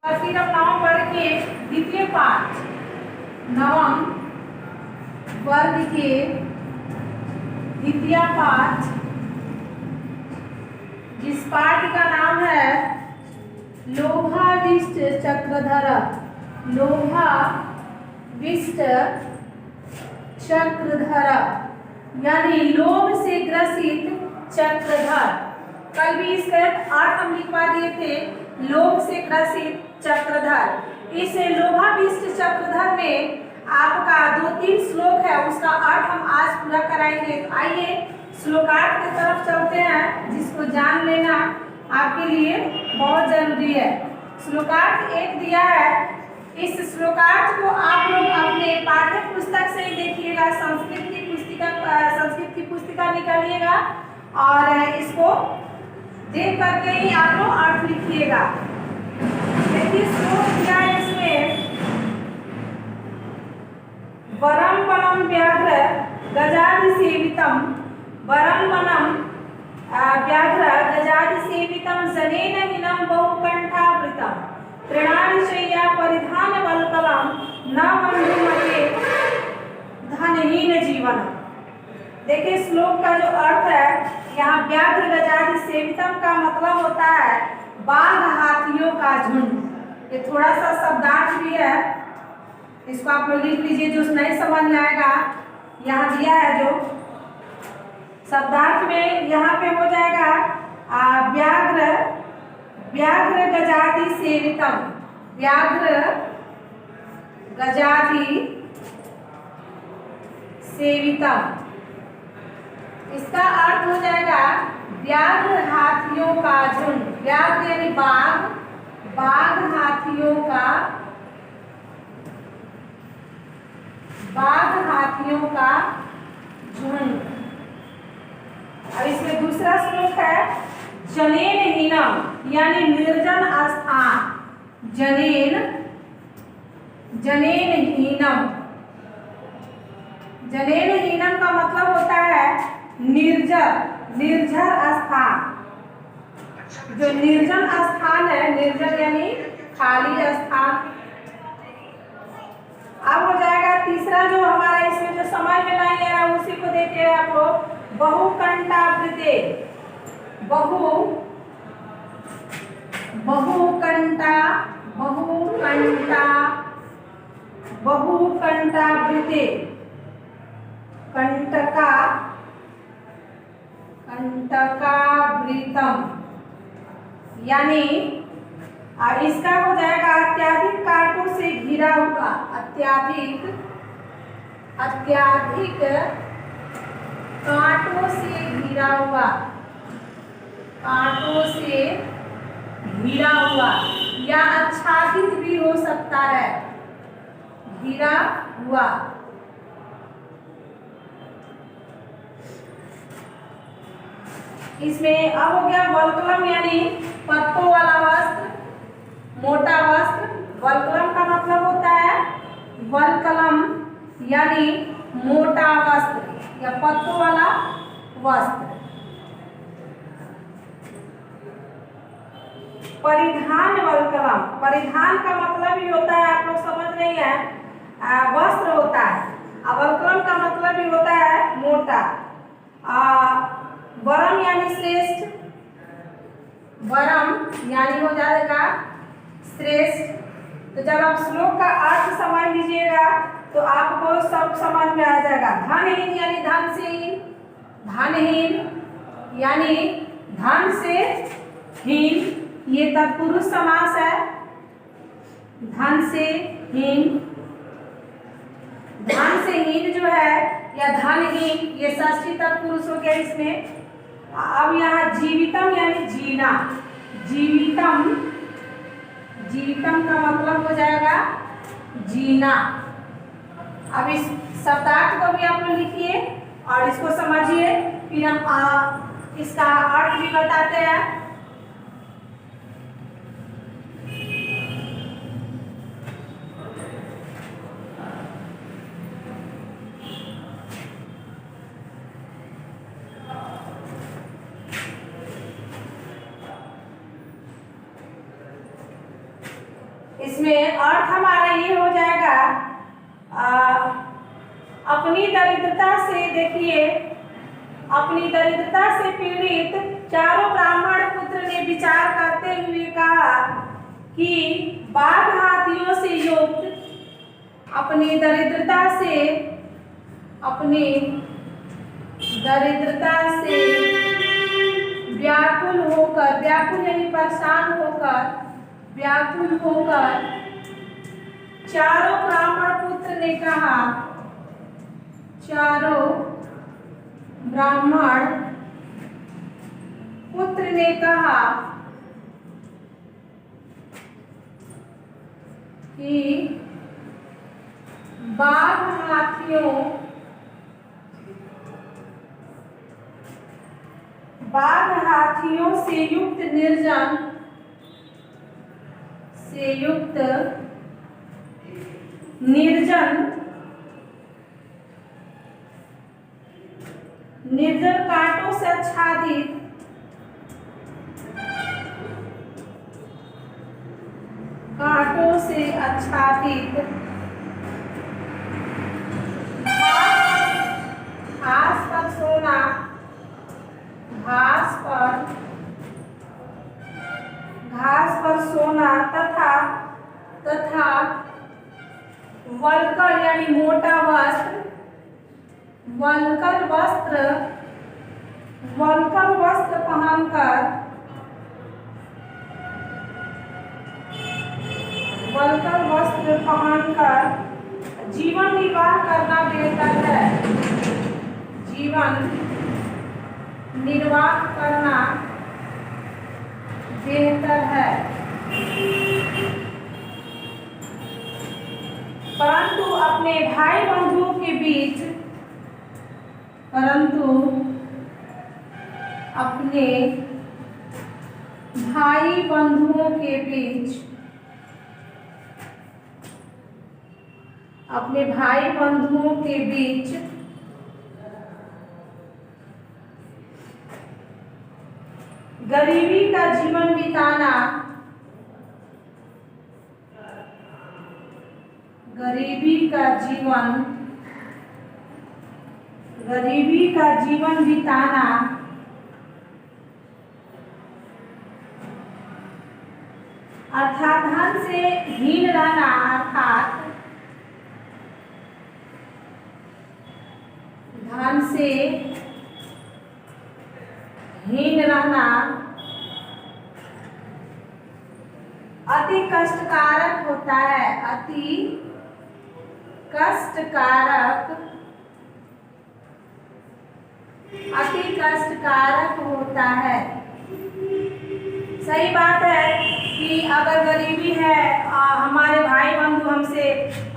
फिर हम नवम वर्ग के द्वितीय पाठ नवम वर्ग के द्वितीय पाठ जिस पाठ का नाम है लोभाविष्ट चक्रधर। लोभाविष्ट चक्रधर यानी लोभ से ग्रसित चक्रधर। कल भी इसका अर्थ हम लिखवा दिए थे, लोभ से ग्रसित चक्रधर। इस लोभाविष्ट चक्रधर में आपका 2-3 श्लोक है, उसका अर्थ हम आज पूरा कराएंगे। तो आइए श्लोकार्थ की तरफ चलते हैं, जिसको जान लेना आपके लिए बहुत जरूरी है। श्लोकार्थ 1 दिया है, इस श्लोकार्थ को आप लोग अपने पाठ्य पुस्तक से ही देखिएगा। संस्कृत की पुस्तिका निकालिएगा और इसको देख करके ही आप लोग अर्थ लिखिएगा। देखिए श्लोक दिया है इसमें, वरम वनम व्याघ्र गजादि सेवितम, वरम वनम व्याघ्र गजादि सेवितम जनेन हिनं बहुकंठावृतम तृणानि शय्या परिधान वल्कलम न बंधुमते धनहीन जीवन। देखिए श्लोक का जो अर्थ है, यहाँ व्याघ्र गजादि सेवितम का मतलब होता है बाघ हाथियों का झुंड। ये थोड़ा सा शब्दार्थ भी है, इसको आप लोग लिख लीजिए। जो नहीं समझ में आएगा, यहाँ दिया है जो शब्दार्थ में, यहाँ पे हो जाएगा व्याघ्र गजादि सेवितम, व्याघ्र गजादि सेवितम। इसका अर्थ हो जाएगा व्याघ्र हाथियों का झुंड। व्याघ्र यानी बाघ, बाघ हाथियों का झुंड। अब इसमें दूसरा श्लोक है जनेन हीनम यानी निर्जन स्थान। जनेन हीनम, जनेन हीनम का मतलब होता है निर्जर स्थान। जो निर्जन स्थान है, निर्जन यानी खाली स्थान। अब हो जाएगा तीसरा जो हमारा इसमें जो समझ में नहीं आ रहा, उसी को देखिए आप लोग। बहुकंठावृते, बहुकंठावृते कंटकावृतम यानी इसका हो जाएगा अत्यधिक कांटों से घिरा हुआ। अत्यधिक कांटों से घिरा हुआ या आच्छादित भी हो सकता है, घिरा हुआ। इसमें अब हो गया वल्कलम यानी पत्तों वाला वस्त्र, मोटा वस्त्र। वल्कलम का मतलब होता है वल्कलम यानी मोटा वस्त्र या पत्तों वाला वस्त्र। परिधान वल्कलम, परिधान का मतलब ही होता है, आप लोग समझ नहीं है, वस्त्र होता है। वल्कलम का मतलब ही होता है मोटा। वरम यानी श्रेष्ठ, वरम यानी हो जाएगा श्रेष्ठ। तो जब आप श्लोक का अर्थ समझ लीजिएगा तो आपको सब समझ में आ जाएगा। धनहीन यानी धन से हीन, धनहीन यानी धन से हीन, ये तत्पुरुष समास है। धन से हीन, धन से हीन जो है या धनहीन, ये षष्ठी तत्पुरुष हो गया इसमें। अब यहाँ जीवितम यानी जीना, जीवितम का मतलब हो जाएगा जीना। अब इस शब्दार्थ को भी आप लोग लिखिए और इसको समझिए, फिर हम इसका अर्थ भी बताते हैं। इसमें अर्थ हमारा ये हो जाएगा, अपनी दरिद्रता से, देखिए, अपनी दरिद्रता से पीड़ित चारों ब्राह्मण पुत्र ने विचार करते हुए कहा कि बाघ हाथियों से युक्त, अपनी दरिद्रता से व्याकुल होकर, व्याकुल यानी परेशान होकर, व्याकुल होकर चारों ब्राह्मण पुत्र ने कहा, चारों ब्राह्मण पुत्र ने कहा कि बाघ हाथियों से युक्त निर्जन कांटों से आच्छादित घास पर सोना तथा वल्कर यानी मोटा वस्त्र, वल्कर वस्त्र पहनकर जीवन निर्वाह करना बेहतर है, जीवन निर्वाह करना बेहतर है। परंतु अपने भाई बंधुओं के बीच, अपने भाई बंधुओं के बीच गरीबी का जीवन बिताना, अर्थात धन से हीन रहना, अति कष्टकारक होता है, अति कष्टकारक होता है। सही बात है कि अगर गरीबी है, हमारे भाई बंधु हमसे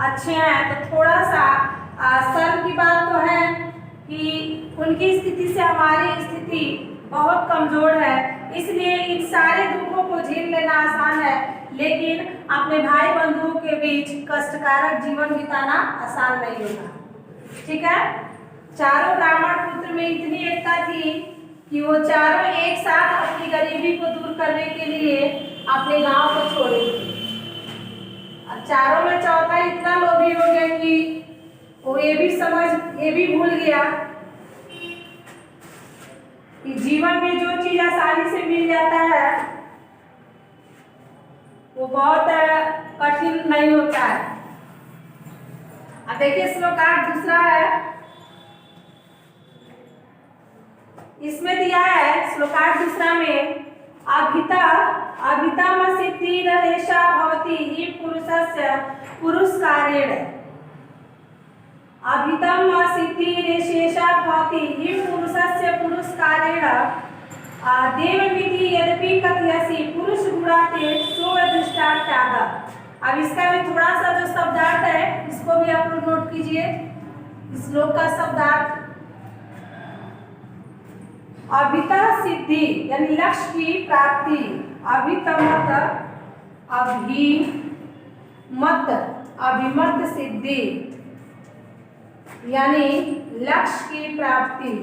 अच्छे हैं, तो थोड़ा सा शर्म की बात तो है कि उनकी स्थिति से हमारी स्थिति बहुत कमजोर है, इसलिए इन सारे दुखों को झेल लेना आसान है, लेकिन अपने भाई बंधुओं के बीच कष्टकारक जीवन बिताना आसान नहीं होगा। ठीक है, चारों ब्राह्मण पुत्र में इतनी एकता थी कि वो चारों एक साथ अपनी गरीबी को दूर करने के लिए अपने गांव को छोड़े। अब चारों में चौथा इतना लोभी हो गया कि वो ये भी भूल गया कि जीवन में जो चीज आसानी से मिल जाता है वो बहुत कठिन नहीं होता है। अब देखिए श्लोकार्थ दूसरा है, इसमें दिया है श्लोकार्थ दूसरा में, अभितम सिद्धिरेषा भवति हि पुरुषस्य पुरुषकारेण, अभितम सिद्धिरेषा भवति हि पुरुषस्य पुरुषकारेण देवमिति यद्यपि कथयसि पुरुष गुणाते सोऽदृष्टार्थ्याः। अब इसका भी थोड़ा सा जो शब्दार्थ है इसको भी आप लोग नोट कीजिए। इस श्लोक का शब्दार्थ, अभिता सिद्धि यानी लक्ष्य की प्राप्ति, अभिमत सिद्धि यानी लक्ष्य की प्राप्ति,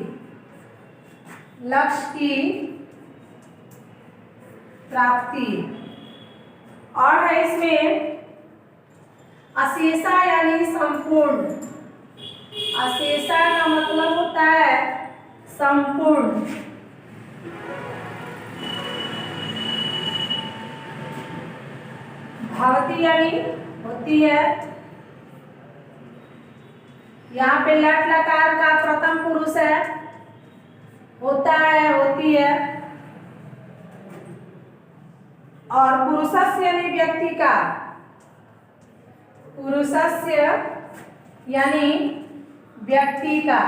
और है इसमें अशेषा यानी संपूर्ण। अशेषा का मतलब होता है संपूर्ण। भवती यानी होती है। यहाँ पे लट लकार का प्रथम पुरुष है, होता है, होती है। और पुरुषस्य यानी व्यक्ति का, पुरुषस्य यानी व्यक्ति का।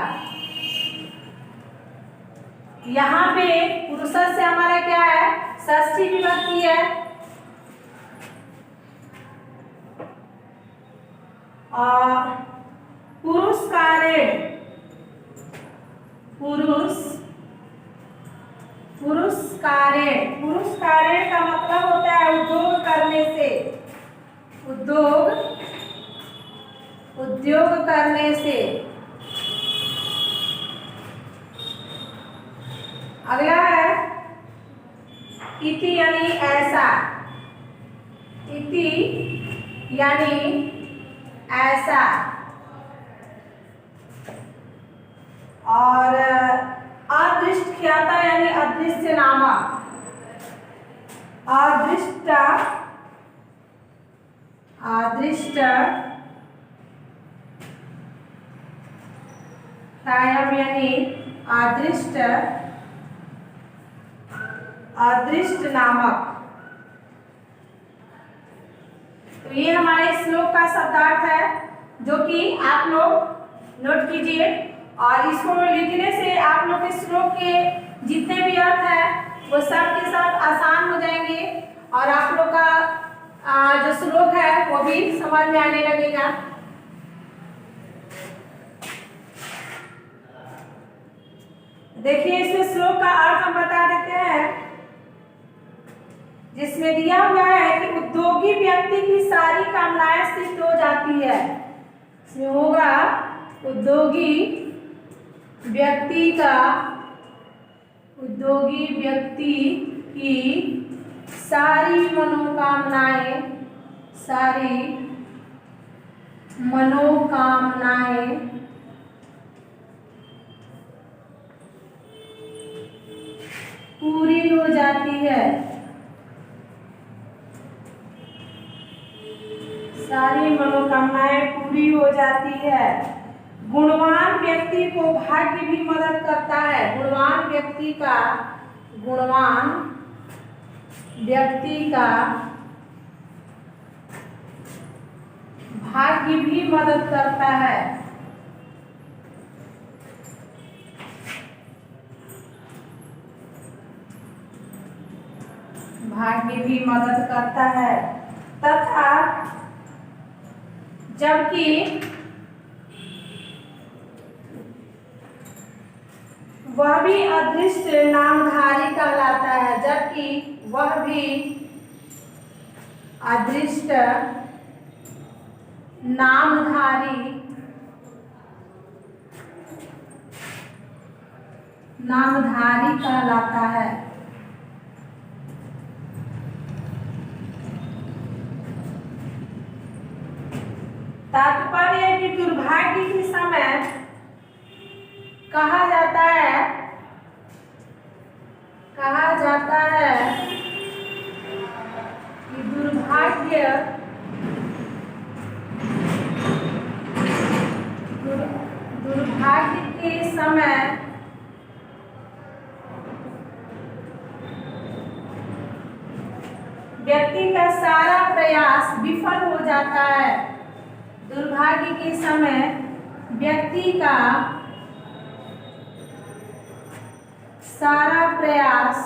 यहाँ पे पुरुषस्य हमारा क्या है, षष्ठी विभक्ति है। और पुरुषकारेण, पुरुषकारेण, पुरुषकारेण का मतलब होता है उद्योग करने से, उद्योग करने से। अगला है इति यानी ऐसा, इति यानी ऐसा। और अदृष्टख्याता यानी अदृश्य नामक, अदृष्ट, अदृष्ट ख्यायम यानी अदृष्ट, अदृष्ट नामक। तो ये हमारे श्लोक का शब्दार्थ है, जो कि आप लोग नोट कीजिए। और इसको लिखने से आप लोग के श्लोक के जितने भी अर्थ हैं वो सब के सब आसान हो जाएंगे, और आप लोग का जो श्लोक है वो भी समझ में आने लगेगा। देखिए इसमें श्लोक का अर्थ हम बता देते हैं, जिसमें दिया हुआ है कि उद्योगी व्यक्ति की सारी कामनाएं सिद्ध हो जाती है। इसमें होगा उद्योगी व्यक्ति का, उद्योगी व्यक्ति की सारी मनोकामनाएं, सारी मनोकामनाएं पूरी हो जाती है, सारी मनोकामनाएं पूरी हो जाती है। गुणवान व्यक्ति को भाग्य भी मदद करता है। गुणवान व्यक्ति का, गुणवान व्यक्ति का भाग्य भी मदद करता है। भाग्य भी मदद करता है। तथा जबकि वह भी अदृष्ट नामधारी कहलाता है, जबकि वह भी अदृष्ट नामधारी, नामधारी कहलाता है। तात्पर्य है कि दुर्भाग्य के समय कहा जाता है, कहा जाता है कि दुर्भाग्य, दुर्भाग्य के समय व्यक्ति का सारा प्रयास विफल हो जाता है। दुर्भाग्य के समय व्यक्ति का सारा प्रयास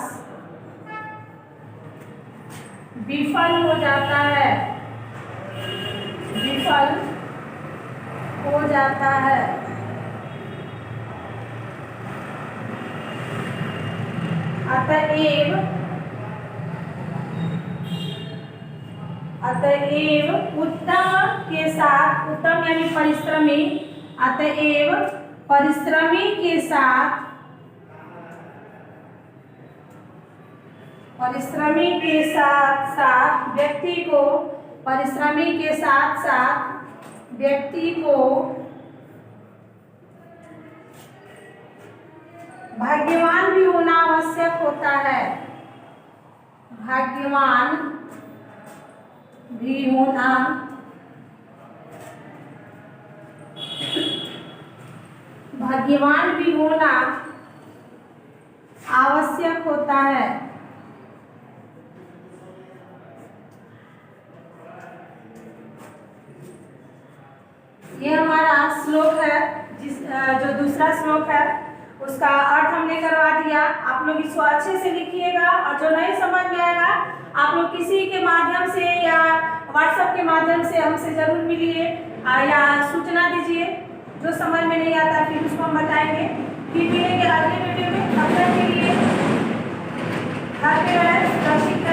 विफल हो जाता है, विफल हो जाता है। अतएव उत्तम के साथ, उत्तम यानी परिश्रमी, अतएव परिश्रमी के साथ, परिश्रमी के साथ साथ व्यक्ति को, परिश्रमी के साथ साथ व्यक्ति को भाग्यवान भी होना आवश्यक होता है। भाग्यवान भी होना आवश्यक होता है। ये हमारा श्लोक है, जो दूसरा श्लोक है उसका अर्थ हमने करवा दिया। आप लोग इसको अच्छे से लिखिएगा, और जो नहीं समझ में आएगा आप लोग किसी के माध्यम से या व्हाट्सएप के माध्यम से हमसे जरूर मिलिए या सूचना दीजिए। जो समझ में नहीं आता फिर उसको हम बताएंगे। फिर मिलेंगे अगले वीडियो में। तब तक के लिए घर पे रहें, सुरक्षित रहें।